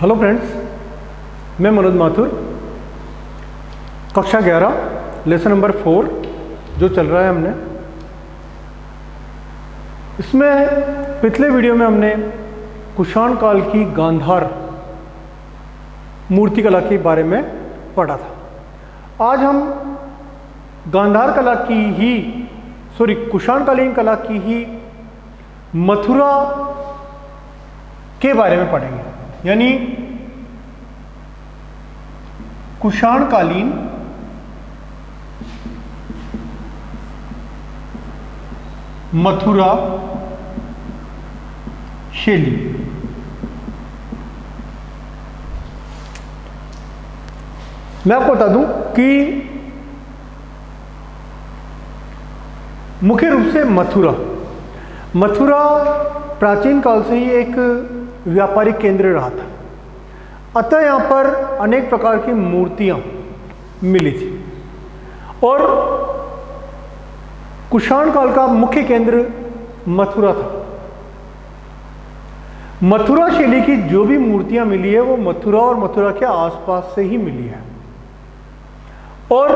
Hello friends, मैं मनोज माथुर। कक्षा 11 lesson number 4 जो चल रहा है हमने इसमें पिछले वीडियो में हमने कुषाण काल की गांधार मूर्तिकला के बारे में पढ़ा था। आज हम गांधार कला की कुषाणकालीन कला की ही मथुरा के बारे में पढ़ेंगे। यानी कुषाणकालीन मथुरा शैली। मैं आपको बता दूं कि मुख्य रूप से मथुरा प्राचीन काल से ही एक व्यापारिक केंद्र रहा था। अतः यहाँ पर अनेक प्रकार की मूर्तियाँ मिली थी और कुषाण काल का मुख्य केंद्र मथुरा था। मथुरा शैली की जो भी मूर्तियाँ मिली है वो मथुरा और मथुरा के आसपास से ही मिली है और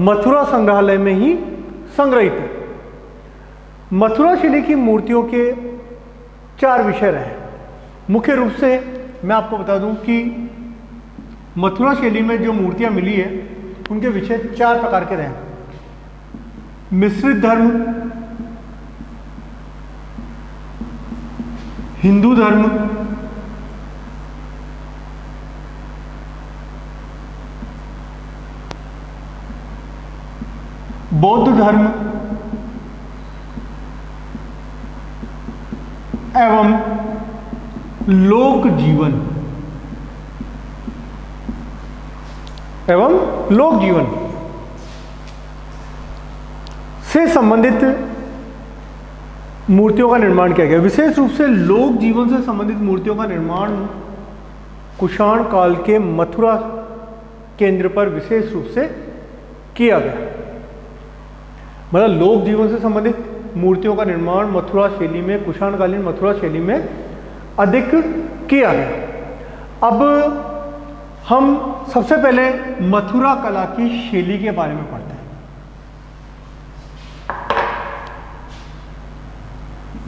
मथुरा संग्रहालय में ही संग्रहित है। मथुरा शैली की मूर्तियों के 4 विषय रहे। मुख्य रूप से मैं आपको बता दूं कि मथुरा शैली में जो मूर्तियां मिली है उनके विषय 4 प्रकार के रहे। मिश्रित धर्म, हिंदू धर्म, बौद्ध धर्म एवं लोक जीवन से संबंधित मूर्तियों का निर्माण किया गया। विशेष रूप से लोक जीवन से संबंधित मूर्तियों का निर्माण कुषाण काल के मथुरा केंद्र पर विशेष रूप से किया गया। मतलब लोक जीवन से संबंधित मूर्तियों का निर्माण मथुरा शैली में, कुषाणकालीन मथुरा शैली में अधिक किया गया। अब हम सबसे पहले मथुरा कला की शैली के बारे में पढ़ते हैं।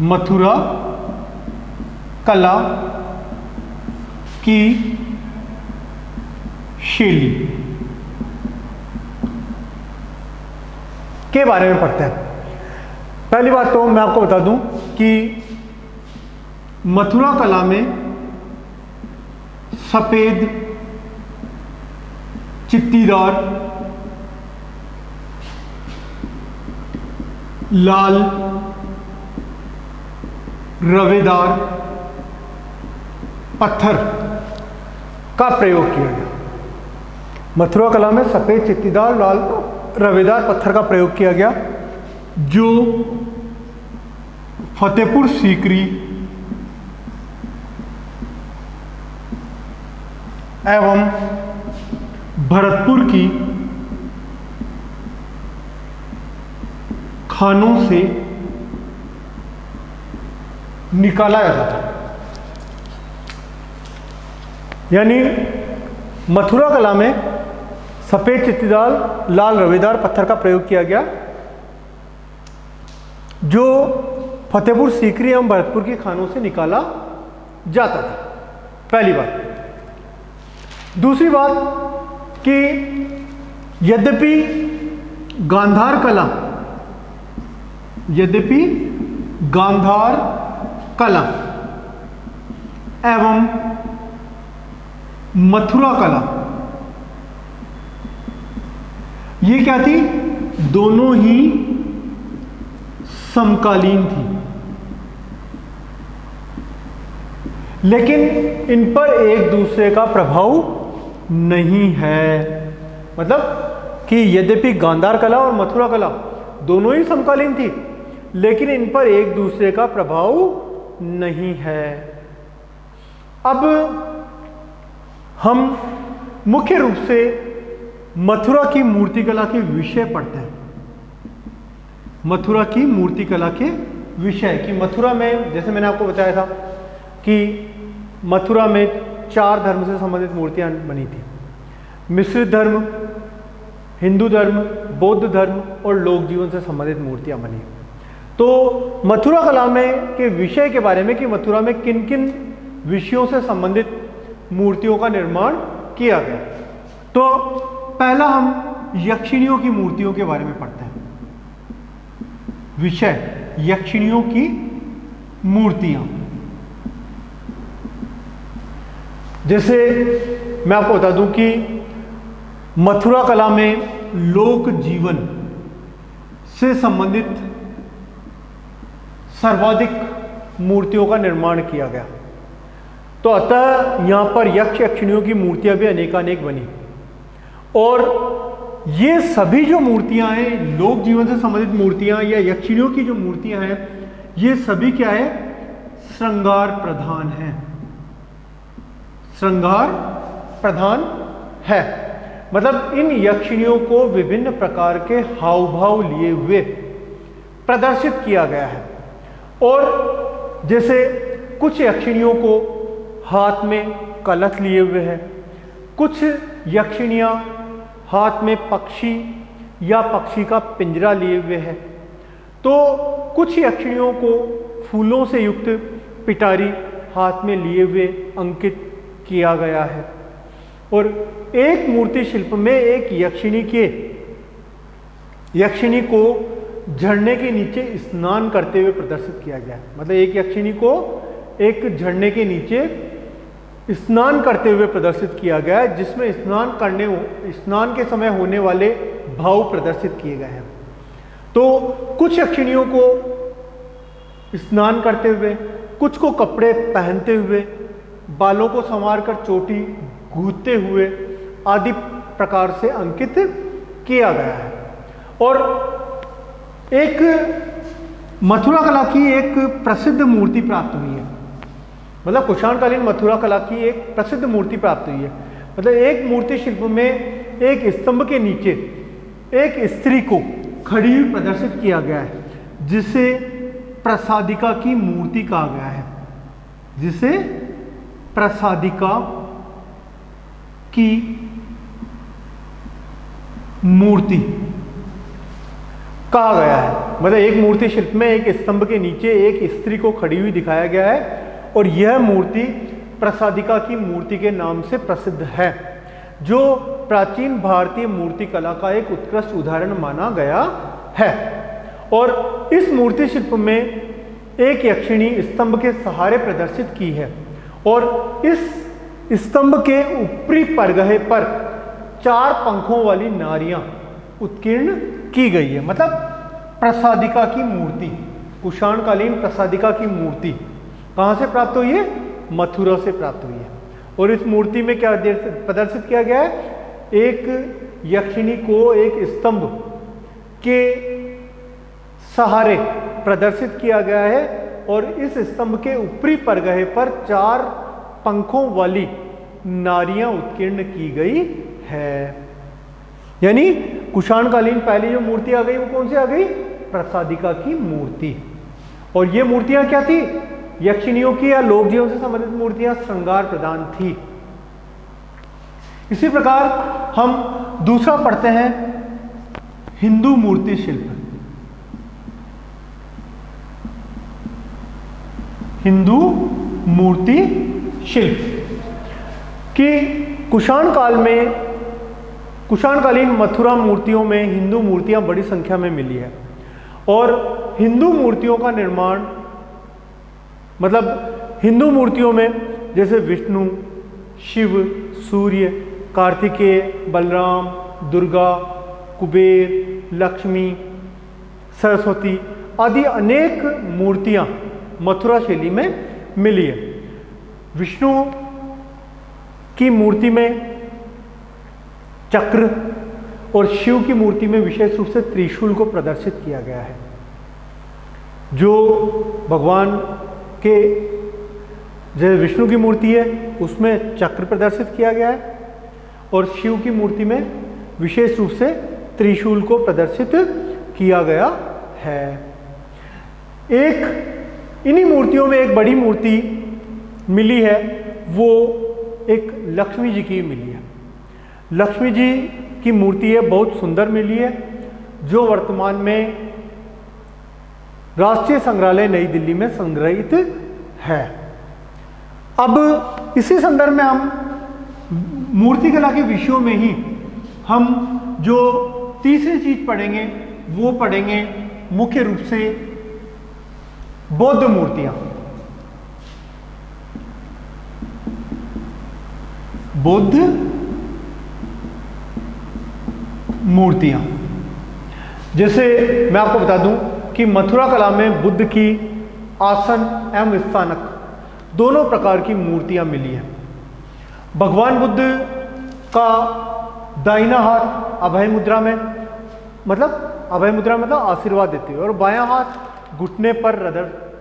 मथुरा कला की शैली के बारे में पढ़ते हैं। पहली बात तो मैं आपको बता दूं कि मथुरा कला में सफेद, चित्तीदार, लाल, रवेदार पत्थर का प्रयोग किया गया। मथुरा कला में सफेद, चित्तीदार, लाल, रवेदार पत्थर का प्रयोग किया गया जो फतेहपुर सीकरी एवं भरतपुर की खानों से निकाला जाता था। यानी मथुरा कला में सफेद, चित्तीदार, लाल, रवेदार पत्थर का प्रयोग किया गया जो फतेहपुर सीकरी एवं भरतपुर की खानों से निकाला जाता था। पहली बात। दूसरी बात कि यद्यपि गांधार कला एवं मथुरा कला ये क्या थी? दोनों ही समकालीन थी, लेकिन इन पर एक दूसरे का प्रभाव नहीं है। मतलब कि यद्यपि गांधार कला और मथुरा कला दोनों ही समकालीन थी, लेकिन इन पर एक दूसरे का प्रभाव नहीं है। अब हम मुख्य रूप से मथुरा की मूर्तिकला के विषय पढ़ते हैं। मथुरा की मूर्तिकला के विषय कि मथुरा में, जैसे मैंने आपको बताया था कि मथुरा में 4 धर्म से संबंधित मूर्तियां बनी थी। मिश्रित धर्म, हिंदू धर्म, बौद्ध धर्म और लोक जीवन से संबंधित मूर्तियां बनी। तो मथुरा कला में के विषय के बारे में कि मथुरा में किन किन विषयों से संबंधित मूर्तियों का निर्माण किया गया। तो पहला हम यक्षिणियों की मूर्तियों के बारे में पढ़ते हैं। विषय यक्षिणियों की मूर्तियां। जैसे मैं आपको बता दूं कि मथुरा कला में लोक जीवन से संबंधित सर्वाधिक मूर्तियों का निर्माण किया गया। तो अतः यहां पर यक्ष यक्षिणियों की मूर्तियां भी अनेकानेक बनी और ये सभी जो मूर्तियां हैं, लोक जीवन से संबंधित मूर्तियां या यक्षिणियों की जो मूर्तियां हैं, ये सभी क्या है? श्रृंगार प्रधान है। श्रृंगार प्रधान है, मतलब इन यक्षिणियों को विभिन्न प्रकार के हाव भाव लिए हुए प्रदर्शित किया गया है। और जैसे कुछ यक्षिणियों को हाथ में कलश लिए हुए है, कुछ यक्षिणियां हाथ में पक्षी या पक्षी का पिंजरा लिए हुए है, तो कुछ यक्षिणियों को फूलों से युक्त पिटारी हाथ में लिए हुए अंकित किया गया है। और एक मूर्ति शिल्प में एक यक्षिणी को झरने के नीचे स्नान करते हुए प्रदर्शित किया गया है। मतलब एक यक्षिणी को एक झरने के नीचे स्नान करते हुए प्रदर्शित किया गया है, जिसमें स्नान के समय होने वाले भाव प्रदर्शित किए गए हैं। तो कुछ यक्षिणियों को स्नान करते हुए, कुछ को कपड़े पहनते हुए, बालों को संवार कर चोटी गूंथते हुए आदि प्रकार से अंकित किया गया है। और एक मथुरा कला की एक प्रसिद्ध मूर्ति प्राप्त हुई है, मतलब कुषाणकालीन मथुरा कला की एक प्रसिद्ध मूर्ति प्राप्त हुई है। मतलब एक मूर्ति शिल्प में एक स्तंभ के नीचे एक स्त्री को खड़ी हुई प्रदर्शित किया गया है, जिसे प्रसादिका की मूर्ति कहा गया है। जिसे प्रसादिका की मूर्ति कहा गया है। मतलब एक मूर्ति शिल्प में एक स्तंभ के नीचे एक स्त्री को खड़ी हुई दिखाया गया है और यह मूर्ति प्रसादिका की मूर्ति के नाम से प्रसिद्ध है, जो प्राचीन भारतीय मूर्ति कला का एक उत्कृष्ट उदाहरण माना गया है। और इस मूर्ति शिल्प में एक यक्षिणी स्तंभ के सहारे प्रदर्शित की है और इस स्तंभ के ऊपरी परगहे पर 4 पंखों वाली नारियां उत्कीर्ण की गई है। मतलब प्रसादिका की मूर्ति, कुषाणकालीन प्रसादिका की मूर्ति कहां से प्राप्त हुई है? मथुरा से प्राप्त हुई है। और इस मूर्ति में क्या प्रदर्शित किया गया है? एक यक्षिणी को एक स्तंभ के सहारे प्रदर्शित किया गया है और इस स्तंभ के ऊपरी परगहे पर 4 पंखों वाली नारियां उत्कीर्ण की गई है। यानी कुषाणकालीन पहली जो मूर्ति आ गई वो कौन सी आ गई? प्रसादिका की मूर्ति। और ये मूर्तियां क्या थी? यक्षिणियों की या लोक जीवन से संबंधित मूर्तियां श्रृंगार प्रधान थी। इसी प्रकार हम दूसरा पढ़ते हैं हिंदू मूर्ति शिल्प। हिंदू मूर्ति शिल्प कि कुषाणकालीन मथुरा मूर्तियों में हिंदू मूर्तियां बड़ी संख्या में मिली है। और हिंदू मूर्तियों का निर्माण, मतलब हिंदू मूर्तियों में जैसे विष्णु, शिव, सूर्य, कार्तिकेय, बलराम, दुर्गा, कुबेर, लक्ष्मी, सरस्वती आदि अनेक मूर्तियां मथुरा शैली में मिली है। विष्णु की मूर्ति में चक्र और शिव की मूर्ति में विशेष रूप से त्रिशूल को प्रदर्शित किया गया है। जो भगवान के जैसे विष्णु की मूर्ति है उसमें चक्र प्रदर्शित किया गया है और शिव की मूर्ति में विशेष रूप से त्रिशूल को प्रदर्शित किया गया है। एक इन्हीं मूर्तियों में एक बड़ी मूर्ति मिली है, वो एक लक्ष्मी जी की मिली है। लक्ष्मी जी की मूर्ति है, बहुत सुंदर मिली है, जो वर्तमान में राष्ट्रीय संग्रहालय नई दिल्ली में संग्रहित है। अब इसी संदर्भ में हम मूर्तिकला के विषयों में ही हम जो तीसरी चीज पढ़ेंगे वो पढ़ेंगे मुख्य रूप से बौद्ध मूर्तियां। बौद्ध मूर्तियां, जैसे मैं आपको बता दूं कि मथुरा कला में बुद्ध की आसन एवं स्थानक दोनों प्रकार की मूर्तियां मिली हैं। भगवान बुद्ध का दाहिना हाथ अभय मुद्रा में, मतलब अभय मुद्रा मतलब आशीर्वाद देते हुए, और बायां हाथ घुटने पर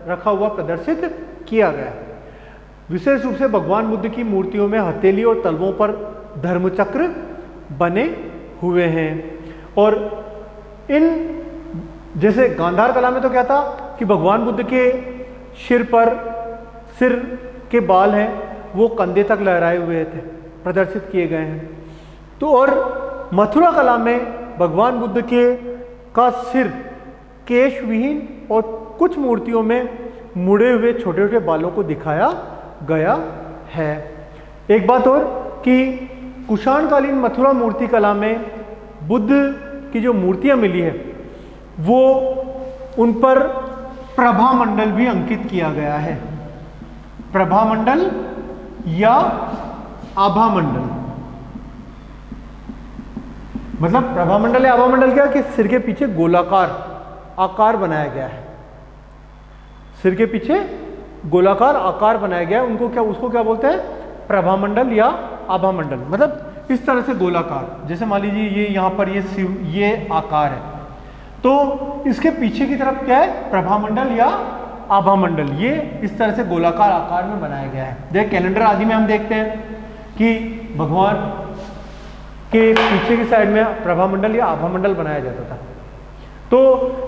रखा हुआ प्रदर्शित किया गया है। विशेष रूप से भगवान बुद्ध की मूर्तियों में हथेली और तलवों पर धर्मचक्र बने हुए हैं। और इन जैसे गांधार कला में तो क्या था कि भगवान बुद्ध के सिर के बाल हैं वो कंधे तक लहराए हुए थे, प्रदर्शित किए गए हैं। तो और मथुरा कला में भगवान बुद्ध के का सिर केश विहीन और कुछ मूर्तियों में मुड़े हुए छोटे छोटे बालों को दिखाया गया है। एक बात और कि कुषाणकालीन मथुरा मूर्ति कला में बुद्ध की जो मूर्तियां मिली है वो उन पर प्रभामंडल भी अंकित किया गया है। प्रभामंडल या आभामंडल, मतलब प्रभामंडल या आभामंडल क्या कि सिर के पीछे गोलाकार आकार बनाया गया है। सिर के पीछे गोलाकार आकार बनाया गया है, उनको क्या उसको क्या बोलते हैं, प्रभामंडल या आभामंडल। मतलब इस तरह से गोलाकार, जैसे मान लीजिए ये यहाँ पर ये आकार है, तो इसके पीछे की तरफ क्या है, प्रभामंडल या आभामंडल। ये इस तरह से गोलाकार आकार में बनाया गया है। देख कैलेंडर आदि में हम देखते हैं कि भगवान के पीछे की साइड में प्रभामंडल या आभामंडल बनाया जाता था। तो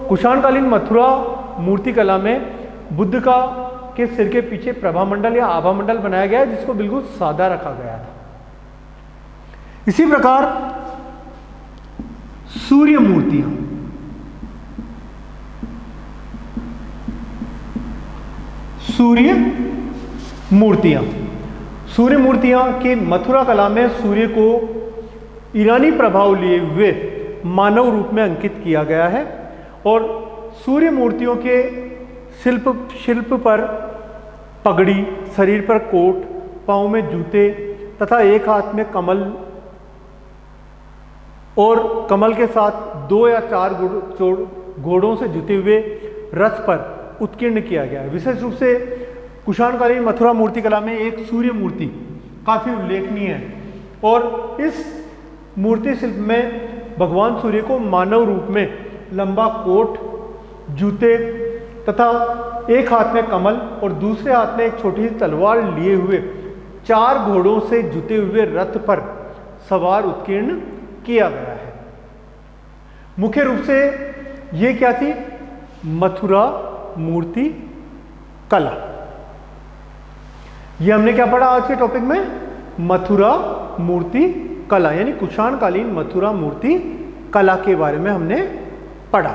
कुषाणकालीन मथुरा मूर्ति कला में बुद्ध का के सिर के पीछे प्रभामंडल या आभामंडल बनाया गया है, जिसको बिल्कुल सादा रखा गया था। इसी प्रकार सूर्य मूर्तियां, सूर्य मूर्तियां की मथुरा कला में सूर्य को ईरानी प्रभाव लिए हुए मानव रूप में अंकित किया गया है। और सूर्य मूर्तियों के शिल्प पर पगड़ी, शरीर पर कोट, पांव में जूते तथा एक हाथ में कमल और कमल के साथ 2 या 4 घोड़ों से जुते हुए रथ पर उत्कीर्ण किया गया है। विशेष रूप से कुषाणकालीन मथुरा मूर्ति कला में एक सूर्य मूर्ति काफी उल्लेखनीय है। और इस मूर्ति शिल्प में भगवान सूर्य को मानव रूप में लंबा कोट, जूते तथा एक हाथ में कमल और दूसरे हाथ में एक छोटी सी तलवार लिए हुए 4 घोड़ों से जुते हुए रथ पर सवार उत्कीर्ण किया गया है। मुख्य रूप से ये क्या थी, मथुरा मूर्ति कला। ये हमने क्या पढ़ा आज के टॉपिक में, मथुरा मूर्ति कला, यानी कुषाणकालीन मथुरा मूर्ति कला के बारे में हमने पढ़ा।